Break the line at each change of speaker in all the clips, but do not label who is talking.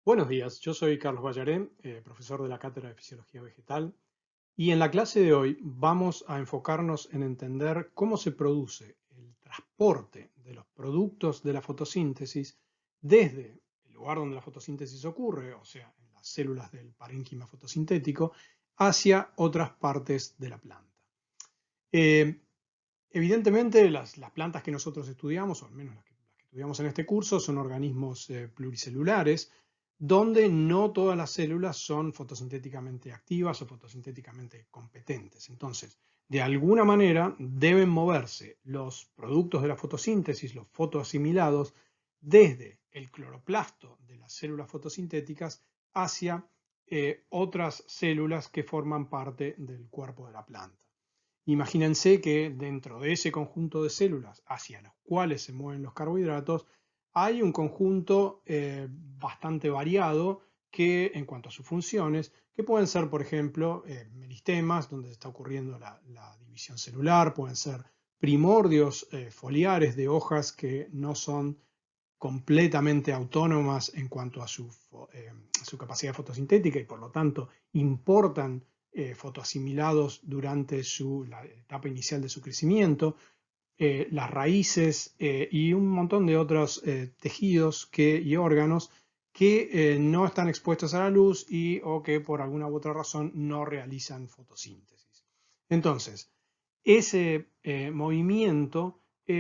Buenos días, yo soy Carlos Ballaré, profesor de la Cátedra de Fisiología Vegetal, y en la clase de hoy vamos a enfocarnos en entender cómo se produce el transporte de los productos de la fotosíntesis desde el lugar donde la fotosíntesis ocurre, o sea, en las células del parénquima fotosintético, hacia otras partes de la planta. Eh, Evidentemente, las plantas que nosotros estudiamos, o al menos las que estudiamos en este curso, son organismos pluricelulares, donde no todas las células son fotosintéticamente activas o fotosintéticamente competentes. Entonces, de alguna manera deben moverse los productos de la fotosíntesis, los fotoasimilados, desde el cloroplasto de las células fotosintéticas hacia otras células que forman parte del cuerpo de la planta. Imagínense que dentro de ese conjunto de células hacia los cuales se mueven los carbohidratos, hay un conjunto bastante variado que, en cuanto a sus funciones, que pueden ser, por ejemplo, meristemas, donde está ocurriendo la división celular, pueden ser primordios foliares de hojas que no son completamente autónomas en cuanto a su capacidad fotosintética y por lo tanto importan fotoasimilados durante la etapa inicial de su crecimiento, las raíces y un montón de otros tejidos y órganos que no están expuestos a la luz o que por alguna u otra razón no realizan fotosíntesis. Entonces, ese movimiento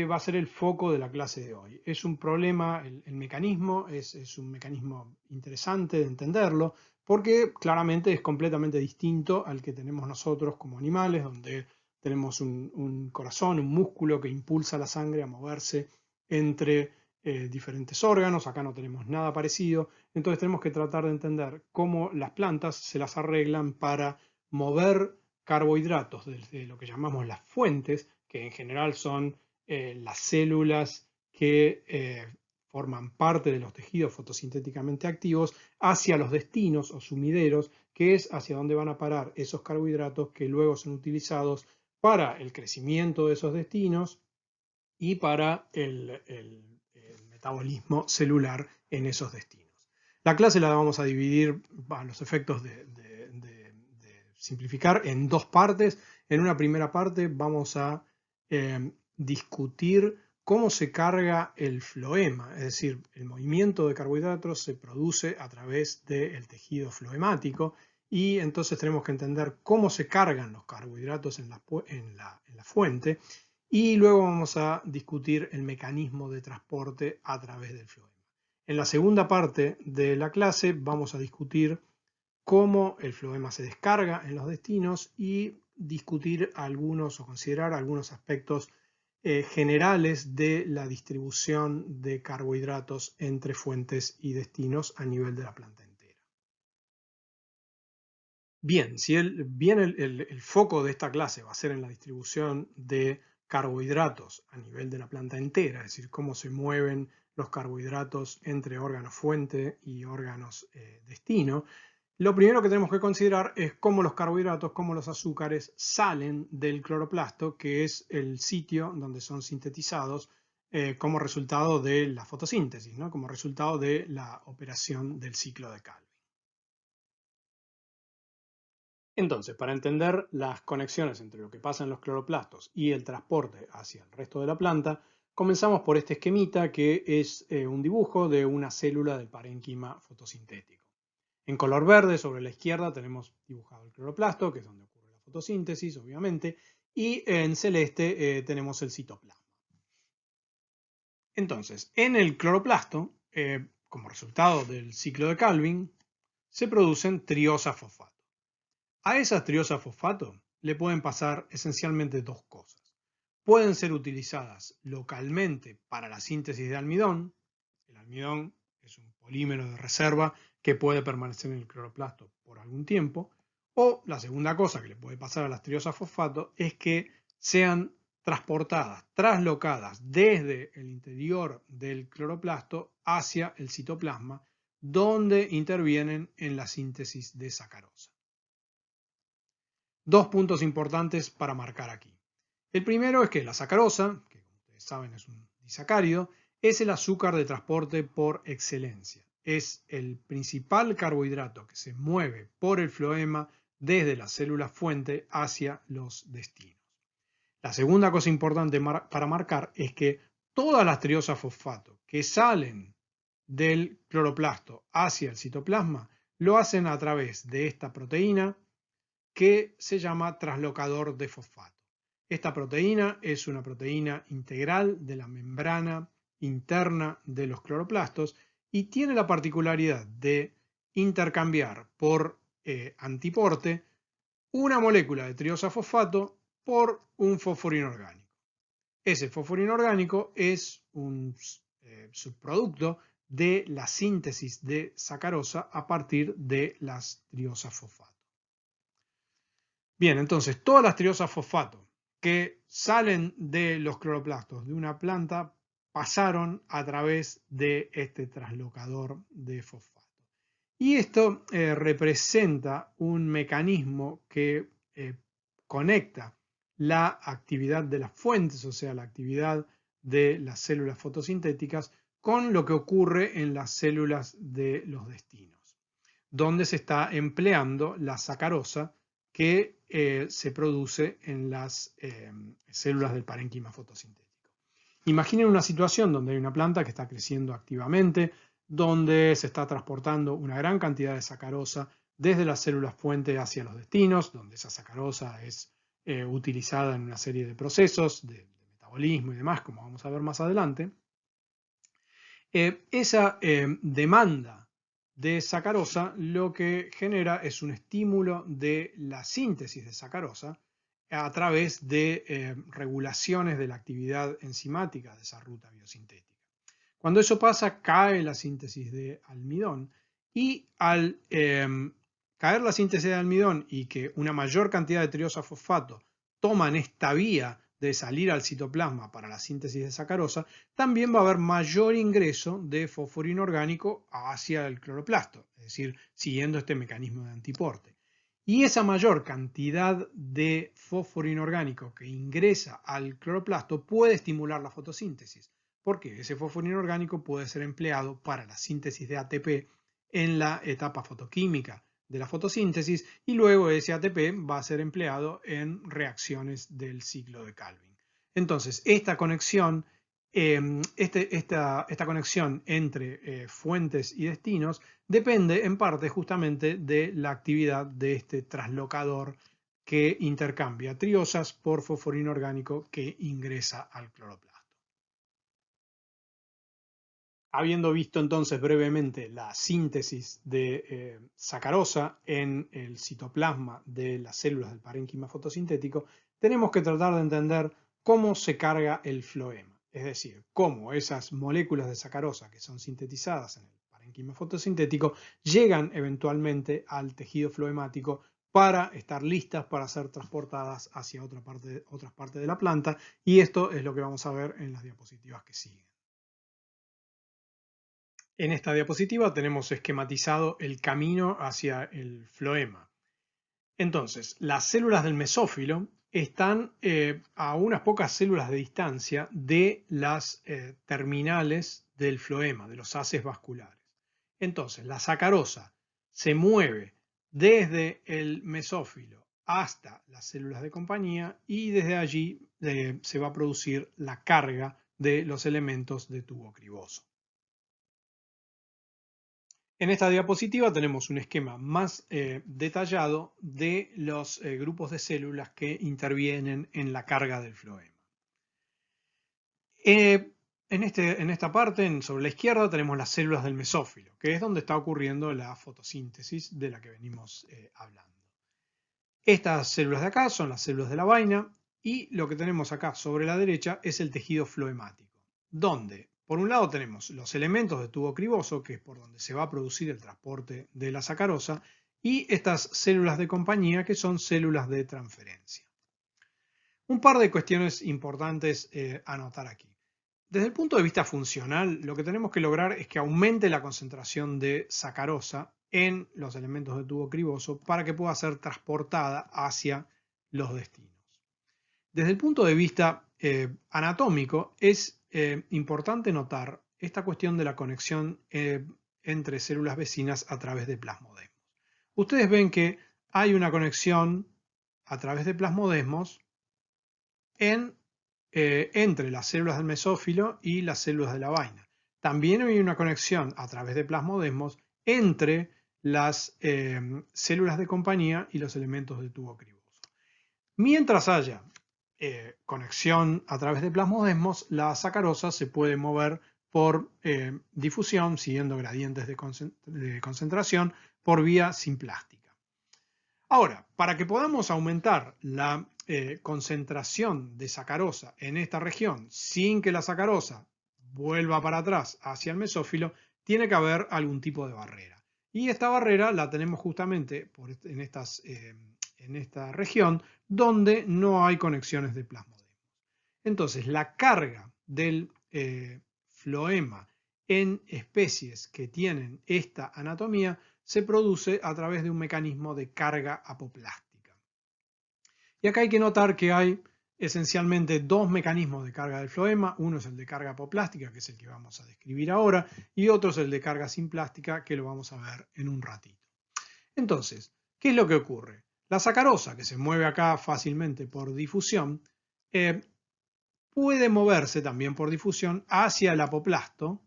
va a ser el foco de la clase de hoy. Es un problema, el mecanismo es un mecanismo interesante de entenderlo, porque claramente es completamente distinto al que tenemos nosotros como animales, donde tenemos un corazón, un músculo que impulsa la sangre a moverse entre diferentes órganos. Acá no tenemos nada parecido, entonces tenemos que tratar de entender cómo las plantas se las arreglan para mover carbohidratos desde lo que llamamos las fuentes, que en general son las células que forman parte de los tejidos fotosintéticamente activos, hacia los destinos o sumideros, que es hacia donde van a parar esos carbohidratos que luego son utilizados para el crecimiento de esos destinos y para el metabolismo celular en esos destinos. La clase la vamos a dividir a los efectos de simplificar en dos partes. En una primera parte vamos a discutir cómo se carga el floema, es decir, el movimiento de carbohidratos se produce a través del tejido floemático y entonces tenemos que entender cómo se cargan los carbohidratos en la fuente y luego vamos a discutir el mecanismo de transporte a través del floema. En la segunda parte de la clase vamos a discutir cómo el floema se descarga en los destinos y discutir algunos o considerar algunos aspectos generales de la distribución de carbohidratos entre fuentes y destinos a nivel de la planta entera. Bien, si bien el foco de esta clase va a ser en la distribución de carbohidratos a nivel de la planta entera, es decir, cómo se mueven los carbohidratos entre órganos fuente y órganos destino, lo primero que tenemos que considerar es cómo los carbohidratos, cómo los azúcares salen del cloroplasto, que es el sitio donde son sintetizados como resultado de la fotosíntesis, ¿no? Como resultado de la operación del ciclo de Calvin. Entonces, para entender las conexiones entre lo que pasa en los cloroplastos y el transporte hacia el resto de la planta, comenzamos por este esquemita que es un dibujo de una célula del parénquima fotosintético. En color verde, sobre la izquierda, tenemos dibujado el cloroplasto, que es donde ocurre la fotosíntesis, obviamente, y en celeste tenemos el citoplasma. Entonces, en el cloroplasto, como resultado del ciclo de Calvin, se producen triosafosfatos. A esas triosafosfatos le pueden pasar esencialmente dos cosas. Pueden ser utilizadas localmente para la síntesis de almidón. El almidón es un polímero de reserva que puede permanecer en el cloroplasto por algún tiempo. O la segunda cosa que le puede pasar a las triosafosfatos es que sean transportadas, traslocadas desde el interior del cloroplasto hacia el citoplasma, donde intervienen en la síntesis de sacarosa. Dos puntos importantes para marcar aquí. El primero es que la sacarosa, que como ustedes saben es un disacárido, es el azúcar de transporte por excelencia. es el principal carbohidrato que se mueve por el floema desde las células fuente hacia los destinos. La segunda cosa importante para marcar es que todas las triosas fosfato que salen del cloroplasto hacia el citoplasma lo hacen a través de esta proteína que se llama translocador de fosfato. Esta proteína es una proteína integral de la membrana interna de los cloroplastos y tiene la particularidad de intercambiar por antiporte una molécula de triosa fosfato por un fósforo inorgánico. Ese fósforo inorgánico es un subproducto de la síntesis de sacarosa a partir de las triosas fosfato. Bien, entonces todas las triosas fosfato que salen de los cloroplastos de una planta pasaron a través de este translocador de fosfato. Y esto representa un mecanismo que conecta la actividad de las fuentes, o sea, la actividad de las células fotosintéticas, con lo que ocurre en las células de los destinos, donde se está empleando la sacarosa que se produce en las células del parénquima fotosintético. Imaginen una situación donde hay una planta que está creciendo activamente, donde se está transportando una gran cantidad de sacarosa desde las células fuente hacia los destinos, donde esa sacarosa es utilizada en una serie de procesos de metabolismo y demás, como vamos a ver más adelante. Esa demanda de sacarosa lo que genera es un estímulo de la síntesis de sacarosa a través de regulaciones de la actividad enzimática de esa ruta biosintética. Cuando eso pasa, cae la síntesis de almidón y al caer la síntesis de almidón y que una mayor cantidad de triosa fosfato toman esta vía de salir al citoplasma para la síntesis de sacarosa, también va a haber mayor ingreso de fósforo inorgánico hacia el cloroplasto, es decir, siguiendo este mecanismo de antiporte. Y esa mayor cantidad de fósforo inorgánico que ingresa al cloroplasto puede estimular la fotosíntesis, porque ese fósforo inorgánico puede ser empleado para la síntesis de ATP en la etapa fotoquímica de la fotosíntesis y luego ese ATP va a ser empleado en reacciones del ciclo de Calvin. Entonces, esta conexión, esta conexión entre fuentes y destinos depende en parte justamente de la actividad de este translocador que intercambia triosas por fósforo inorgánico que ingresa al cloroplasto. Habiendo visto entonces brevemente la síntesis de sacarosa en el citoplasma de las células del parénquima fotosintético, tenemos que tratar de entender cómo se carga el floema, es decir, cómo esas moléculas de sacarosa que son sintetizadas en el parénquima fotosintético llegan eventualmente al tejido floemático para estar listas para ser transportadas hacia otras partes de la planta, y esto es lo que vamos a ver en las diapositivas que siguen. En esta diapositiva tenemos esquematizado el camino hacia el floema. Entonces, las células del mesófilo están a unas pocas células de distancia de las terminales del floema, de los haces vasculares. Entonces, la sacarosa se mueve desde el mesófilo hasta las células de compañía y desde allí se va a producir la carga de los elementos de tubo criboso. En esta diapositiva tenemos un esquema más detallado de los grupos de células que intervienen en la carga del floema. En esta parte, sobre la izquierda, tenemos las células del mesófilo, que es donde está ocurriendo la fotosíntesis de la que venimos hablando. Estas células de acá son las células de la vaina y lo que tenemos acá sobre la derecha es el tejido floemático, donde por un lado tenemos los elementos de tubo criboso, que es por donde se va a producir el transporte de la sacarosa, y estas células de compañía, que son células de transferencia. Un par de cuestiones importantes a notar aquí. Desde el punto de vista funcional, lo que tenemos que lograr es que aumente la concentración de sacarosa en los elementos de tubo criboso para que pueda ser transportada hacia los destinos. Desde el punto de vista anatómico, es importante notar esta cuestión de la conexión entre células vecinas a través de plasmodesmos. Ustedes ven que hay una conexión a través de plasmodesmos entre las células del mesófilo y las células de la vaina. También hay una conexión a través de plasmodesmos entre las células de compañía y los elementos de tubo criboso. Mientras haya conexión a través de plasmodesmos, la sacarosa se puede mover por difusión, siguiendo gradientes de concentración, por vía simplástica. Ahora, para que podamos aumentar la concentración de sacarosa en esta región sin que la sacarosa vuelva para atrás hacia el mesófilo, tiene que haber algún tipo de barrera. Y esta barrera la tenemos justamente en esta región donde no hay conexiones de plasmodesmos. Entonces, la carga del floema en especies que tienen esta anatomía se produce a través de un mecanismo de carga apoplástica. Y acá hay que notar que hay esencialmente dos mecanismos de carga del floema. Uno es el de carga apoplástica, que es el que vamos a describir ahora, y otro es el de carga simplástica, que lo vamos a ver en un ratito. Entonces, ¿qué es lo que ocurre? La sacarosa, que se mueve acá fácilmente por difusión, puede moverse también por difusión hacia el apoplasto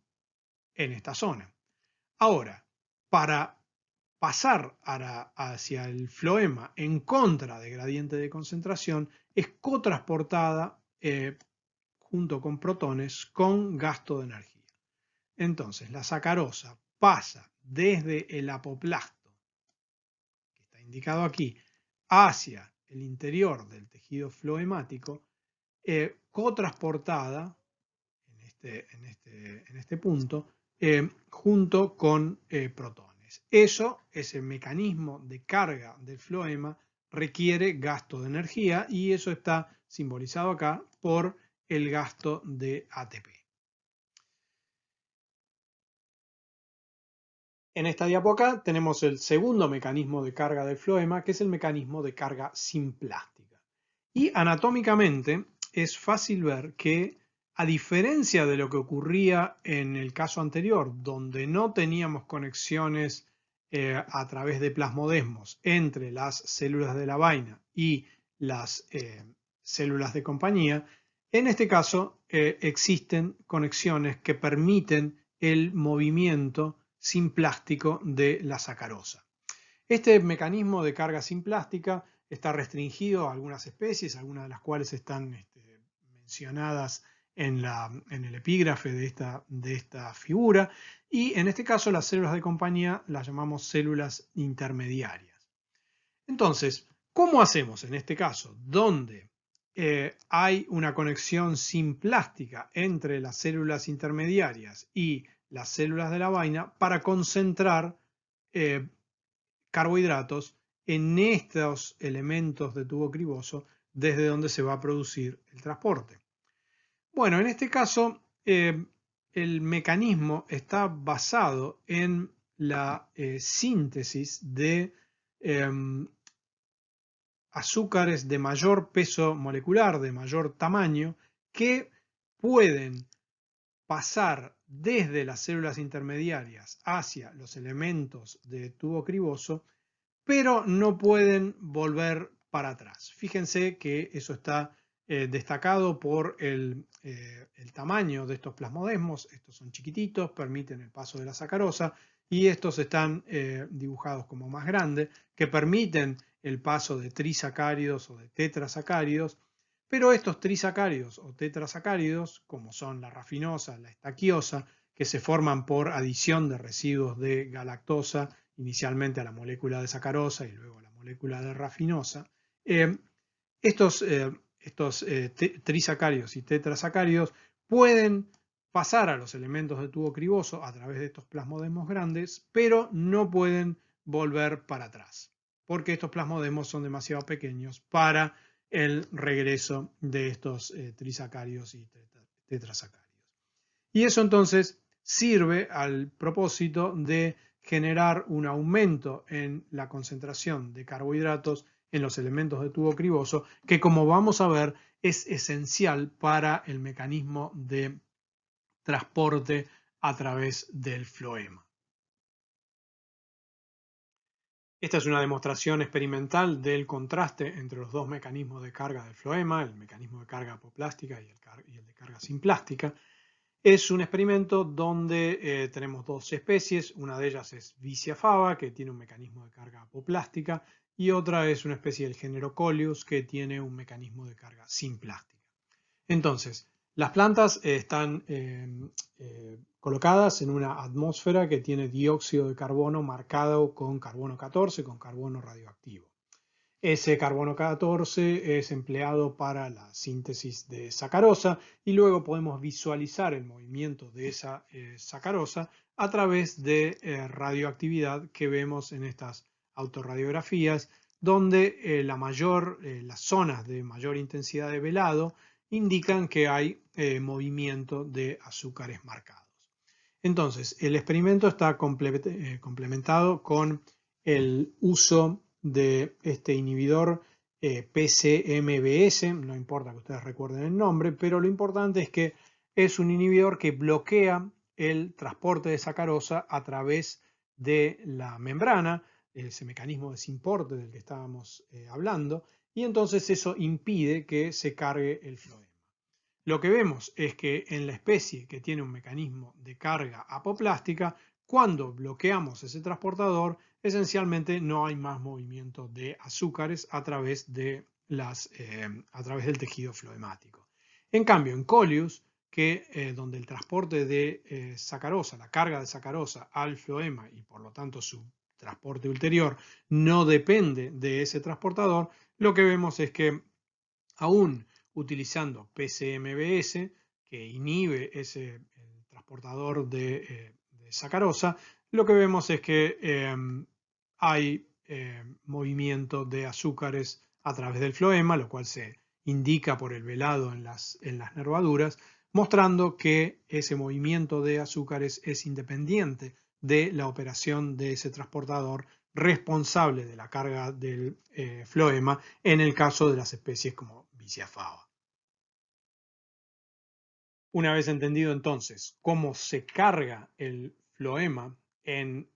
en esta zona. Ahora, para pasar hacia el floema en contra de gradiente de concentración, es cotransportada junto con protones con gasto de energía. Entonces, la sacarosa pasa desde el apoplasto, que está indicado aquí, hacia el interior del tejido floemático, cotransportada en este punto, junto con protones. Eso, ese mecanismo de carga del floema, requiere gasto de energía y eso está simbolizado acá por el gasto de ATP. En esta diapo acá tenemos el segundo mecanismo de carga del floema, que es el mecanismo de carga simplástica. Y anatómicamente es fácil ver que, a diferencia de lo que ocurría en el caso anterior, donde no teníamos conexiones a través de plasmodesmos entre las células de la vaina y las células de compañía, en este caso existen conexiones que permiten el movimiento simplástico de la sacarosa. Este mecanismo de carga simplástica está restringido a algunas especies, algunas de las cuales están mencionadas en el epígrafe de esta figura, y en este caso las células de compañía las llamamos células intermediarias. Entonces, ¿cómo hacemos en este caso? Donde hay una conexión simplástica entre las células intermediarias y las células de la vaina para concentrar carbohidratos en estos elementos de tubo criboso desde donde se va a producir el transporte. Bueno, en este caso el mecanismo está basado en la síntesis de azúcares de mayor peso molecular, de mayor tamaño, que pueden pasar desde las células intermediarias hacia los elementos de tubo criboso, pero no pueden volver para atrás. Fíjense que eso está destacado por el tamaño de estos plasmodesmos. Estos son chiquititos, permiten el paso de la sacarosa, y estos están dibujados como más grandes, que permiten el paso de trisacáridos o de tetrasacáridos. Pero estos trisacáridos o tetrasacáridos, como son la rafinosa, la estaquiosa, que se forman por adición de residuos de galactosa, inicialmente a la molécula de sacarosa y luego a la molécula de rafinosa, estos trisacáridos y tetrasacáridos pueden pasar a los elementos de tubo criboso a través de estos plasmodesmos grandes, pero no pueden volver para atrás, porque estos plasmodesmos son demasiado pequeños para el regreso de estos trisacáridos y tetrasacáridos. Y eso entonces sirve al propósito de generar un aumento en la concentración de carbohidratos en los elementos de tubo criboso, que, como vamos a ver, es esencial para el mecanismo de transporte a través del floema. Esta es una demostración experimental del contraste entre los dos mecanismos de carga del floema, el mecanismo de carga apoplástica y el de carga simplástica. Es un experimento donde tenemos dos especies, una de ellas es Vicia faba, que tiene un mecanismo de carga apoplástica, y otra es una especie del género Coleus, que tiene un mecanismo de carga simplástica. Entonces, las plantas están colocadas en una atmósfera que tiene dióxido de carbono marcado con carbono 14, con carbono radioactivo. Ese carbono 14 es empleado para la síntesis de sacarosa y luego podemos visualizar el movimiento de esa sacarosa a través de radioactividad que vemos en estas autorradiografías, donde las zonas de mayor intensidad de velado indican que hay movimiento de azúcares marcados. Entonces, el experimento está complementado con el uso de este inhibidor PCMBS, no importa que ustedes recuerden el nombre, pero lo importante es que es un inhibidor que bloquea el transporte de sacarosa a través de la membrana, ese mecanismo de Symporte del que estábamos hablando, y entonces eso impide que se cargue el floema. Lo que vemos es que en la especie que tiene un mecanismo de carga apoplástica, cuando bloqueamos ese transportador, esencialmente no hay más movimiento de azúcares a través del tejido floemático. En cambio, en Coleus, donde el transporte de sacarosa, la carga de sacarosa al floema y por lo tanto su transporte ulterior no depende de ese transportador, lo que vemos es que aún utilizando PCMBS, que inhibe ese transportador de sacarosa, lo que vemos es que hay movimiento de azúcares a través del floema, lo cual se indica por el velado en las nervaduras, mostrando que ese movimiento de azúcares es independiente de la operación de ese transportador responsable de la carga del floema en el caso de las especies como Vicia faba. Una vez entendido entonces cómo se carga el floema en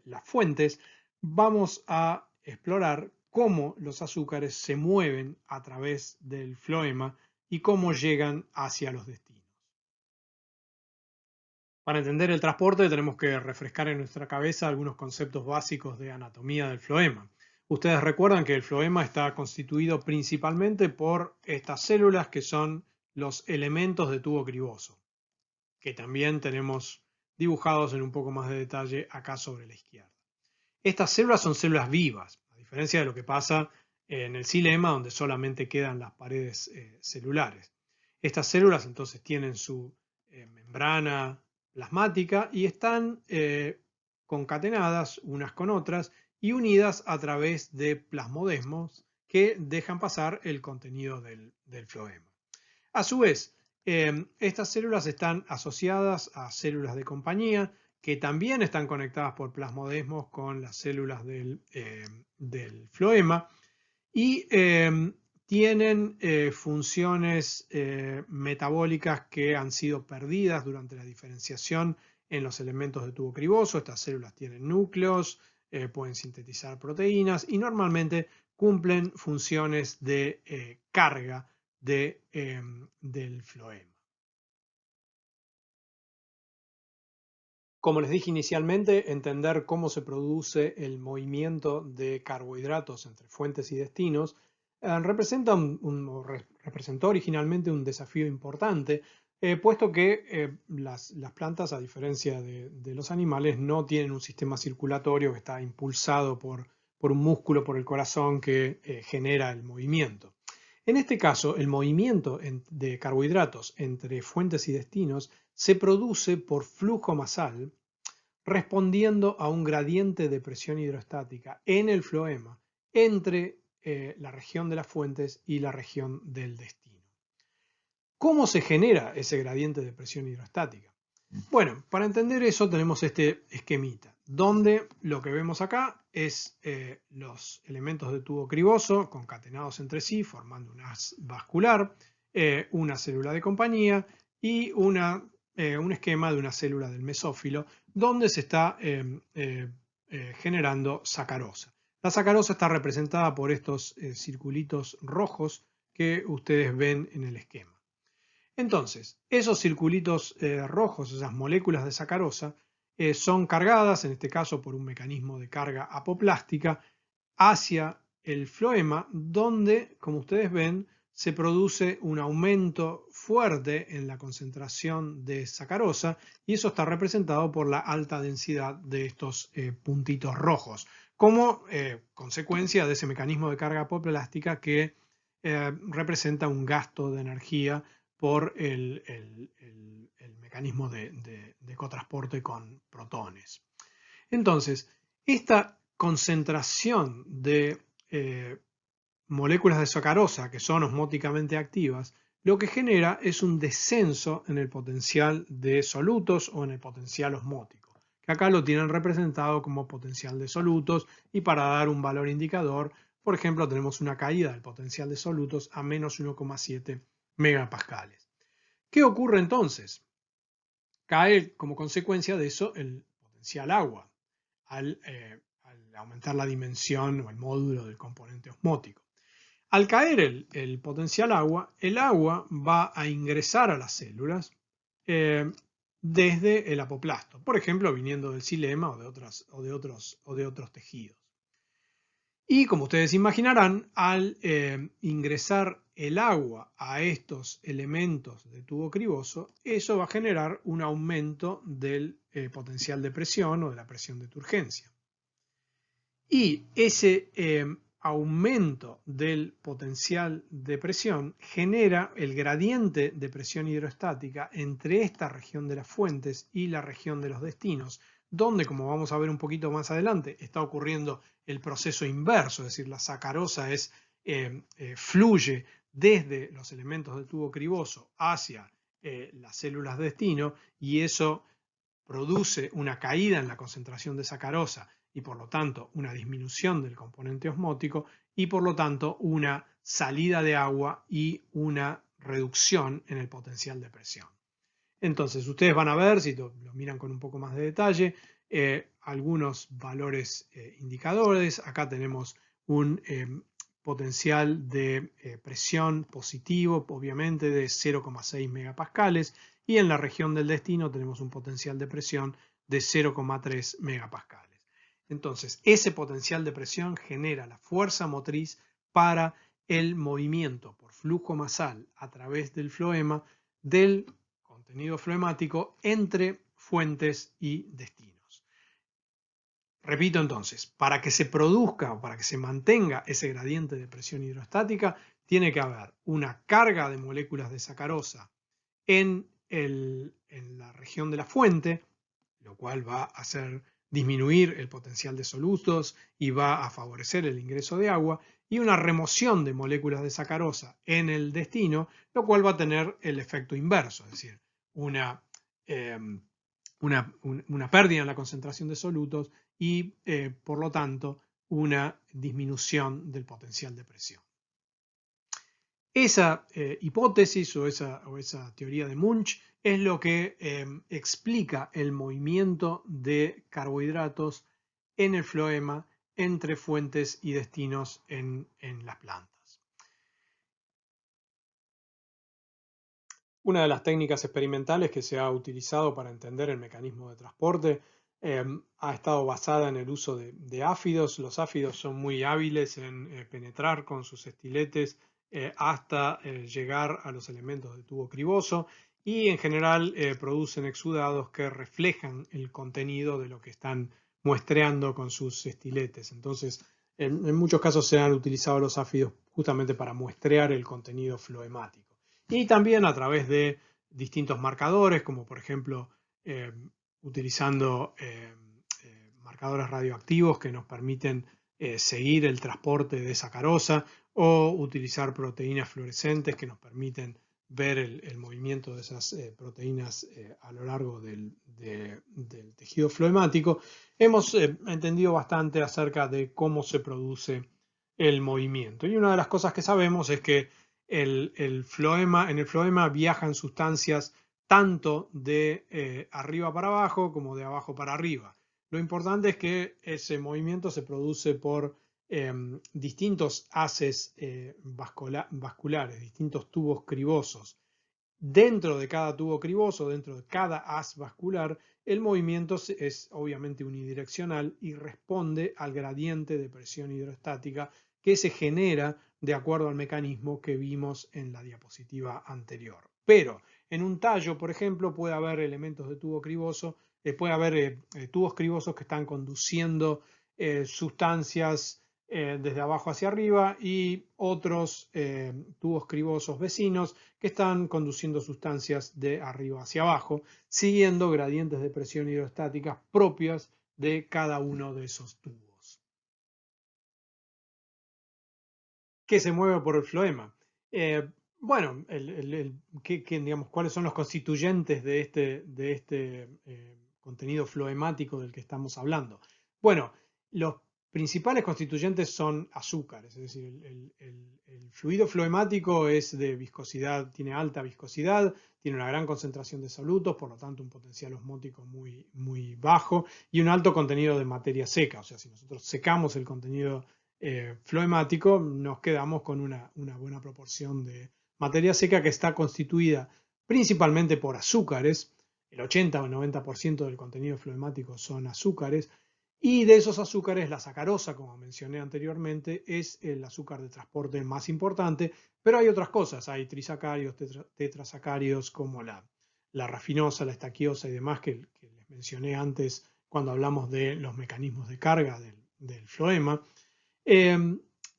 las fuentes, vamos a explorar cómo los azúcares se mueven a través del floema y cómo llegan hacia los destinos. Para entender el transporte tenemos que refrescar en nuestra cabeza algunos conceptos básicos de anatomía del floema. Ustedes recuerdan que el floema está constituido principalmente por estas células que son los elementos de tubo criboso, que también tenemos dibujados en un poco más de detalle acá sobre la izquierda. Estas células son células vivas, a diferencia de lo que pasa en el xilema, donde solamente quedan las paredes celulares. Estas células entonces tienen su membrana plasmática y están concatenadas unas con otras y unidas a través de plasmodesmos que dejan pasar el contenido del floema. A su vez, estas células están asociadas a células de compañía que también están conectadas por plasmodesmos con las células del floema y tienen funciones metabólicas que han sido perdidas durante la diferenciación en los elementos de tubo criboso. Estas células tienen núcleos, pueden sintetizar proteínas y normalmente cumplen funciones de carga del floema. Como les dije inicialmente, entender cómo se produce el movimiento de carbohidratos entre fuentes y destinos representó originalmente un desafío importante, puesto que las plantas, a diferencia de los animales, no tienen un sistema circulatorio que está impulsado por un músculo, por el corazón, que genera el movimiento. En este caso, el movimiento de carbohidratos entre fuentes y destinos se produce por flujo masal, respondiendo a un gradiente de presión hidrostática en el floema entre la región de las fuentes y la región del destino. ¿Cómo se genera ese gradiente de presión hidrostática? Bueno, para entender eso tenemos este esquemita, donde lo que vemos acá es los elementos de tubo criboso concatenados entre sí, formando un haz vascular, una célula de compañía y un esquema de una célula del mesófilo, donde se está generando sacarosa. La sacarosa está representada por estos circulitos rojos que ustedes ven en el esquema. Entonces, esos circulitos rojos, esas moléculas de sacarosa, son cargadas, en este caso por un mecanismo de carga apoplástica, hacia el floema, donde, como ustedes ven, se produce un aumento fuerte en la concentración de sacarosa y eso está representado por la alta densidad de estos puntitos rojos, como consecuencia de ese mecanismo de carga apoplástica que representa un gasto de energía por el mecanismo de cotransporte con protones. Entonces, esta concentración de moléculas de sacarosa que son osmóticamente activas, lo que genera es un descenso en el potencial de solutos o en el potencial osmótico, que acá lo tienen representado como potencial de solutos y para dar un valor indicador, por ejemplo, tenemos una caída del potencial de solutos a menos 1,7 megapascales. ¿Qué ocurre entonces? Cae como consecuencia de eso el potencial agua al aumentar la dimensión o el módulo del componente osmótico. Al caer el potencial agua, el agua va a ingresar a las células desde el apoplasto, por ejemplo, viniendo del xilema o de otros tejidos. Y como ustedes imaginarán, al ingresar el agua a estos elementos de tubo criboso, eso va a generar un aumento del potencial de presión o de la presión de turgencia. Y ese aumento del potencial de presión genera el gradiente de presión hidrostática entre esta región de las fuentes y la región de los destinos, donde, como vamos a ver un poquito más adelante, está ocurriendo el proceso inverso, es decir, la sacarosa fluye desde los elementos del tubo criboso hacia las células de destino y eso produce una caída en la concentración de sacarosa y por lo tanto una disminución del componente osmótico y por lo tanto una salida de agua y una reducción en el potencial de presión. Entonces ustedes van a ver, si lo miran con un poco más de detalle, algunos valores indicadores. Acá tenemos un potencial de presión positivo, obviamente de 0,6 megapascales, y en la región del destino tenemos un potencial de presión de 0,3 megapascales. Entonces, ese potencial de presión genera la fuerza motriz para el movimiento por flujo masal a través del floema del contenido floemático entre fuentes y destinos. Repito entonces, para que se produzca o para que se mantenga ese gradiente de presión hidrostática, tiene que haber una carga de moléculas de sacarosa en la región de la fuente, lo cual va a hacer disminuir el potencial de solutos y va a favorecer el ingreso de agua, y una remoción de moléculas de sacarosa en el destino, lo cual va a tener el efecto inverso, es decir, una pérdida en la concentración de solutos y, por lo tanto, una disminución del potencial de presión. Esa hipótesis o esa teoría de Munch es lo que explica el movimiento de carbohidratos en el floema entre fuentes y destinos en las plantas. Una de las técnicas experimentales que se ha utilizado para entender el mecanismo de transporte ha estado basada en el uso de áfidos. Los áfidos son muy hábiles en penetrar con sus estiletes hasta llegar a los elementos del tubo criboso y en general producen exudados que reflejan el contenido de lo que están muestreando con sus estiletes. Entonces, en muchos casos se han utilizado los áfidos justamente para muestrear el contenido floemático. Y también a través de distintos marcadores, como por ejemplo utilizando marcadores radioactivos que nos permiten seguir el transporte de sacarosa o utilizar proteínas fluorescentes que nos permiten ver el movimiento de esas proteínas a lo largo del tejido floemático. Hemos entendido bastante acerca de cómo se produce el movimiento. Y una de las cosas que sabemos es que en el floema viajan sustancias tanto de arriba para abajo como de abajo para arriba. Lo importante es que ese movimiento se produce por distintos haces vasculares, distintos tubos cribosos. Dentro de cada tubo criboso, dentro de cada haz vascular, el movimiento es obviamente unidireccional y responde al gradiente de presión hidrostática que se genera de acuerdo al mecanismo que vimos en la diapositiva anterior. Pero en un tallo, por ejemplo, puede haber elementos de tubo criboso, puede haber tubos cribosos que están conduciendo sustancias desde abajo hacia arriba y otros tubos cribosos vecinos que están conduciendo sustancias de arriba hacia abajo, siguiendo gradientes de presión hidrostáticas propias de cada uno de esos tubos. ¿Qué se mueve por el floema? Bueno, digamos, ¿cuáles son los constituyentes de este contenido floemático del que estamos hablando? Bueno, los principales constituyentes son azúcares, es decir, el fluido floemático es de viscosidad, tiene alta viscosidad, tiene una gran concentración de solutos, por lo tanto un potencial osmótico muy bajo y un alto contenido de materia seca. O sea, si nosotros secamos el contenido floemático, nos quedamos con una buena proporción de materia seca que está constituida principalmente por azúcares. El 80 o el 90% del contenido floemático son azúcares. Y de esos azúcares, la sacarosa, como mencioné anteriormente, es el azúcar de transporte más importante, pero hay otras cosas, hay trisacáridos, tetrasacáridos como la rafinosa, la estaquiosa y demás que les mencioné antes cuando hablamos de los mecanismos de carga del floema.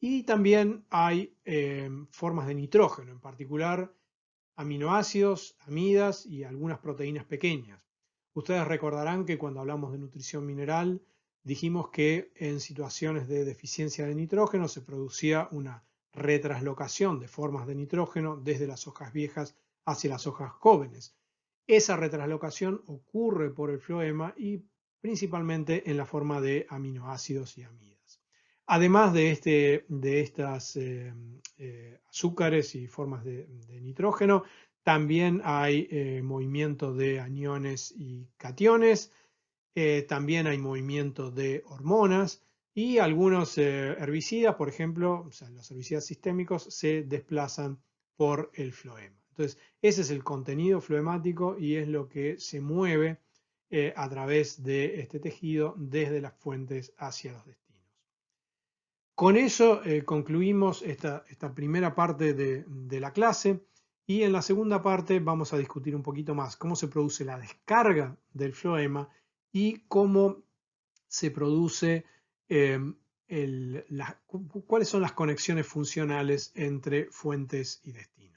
Y también hay formas de nitrógeno, en particular aminoácidos, amidas y algunas proteínas pequeñas. Ustedes recordarán que cuando hablamos de nutrición mineral dijimos que en situaciones de deficiencia de nitrógeno se producía una retraslocación de formas de nitrógeno desde las hojas viejas hacia las hojas jóvenes. Esa retraslocación ocurre por el floema y principalmente en la forma de aminoácidos y amidas. Además de estas azúcares y formas de nitrógeno, también hay movimiento de aniones y cationes, también hay movimiento de hormonas y algunos herbicidas, por ejemplo, o sea, los herbicidas sistémicos se desplazan por el floema. Entonces, ese es el contenido floemático y es lo que se mueve a través de este tejido desde las fuentes hacia los destinos. Con eso concluimos esta primera parte de la clase y en la segunda parte vamos a discutir un poquito más cómo se produce la descarga del floema y cómo se produce, cuáles son las conexiones funcionales entre fuentes y destinos.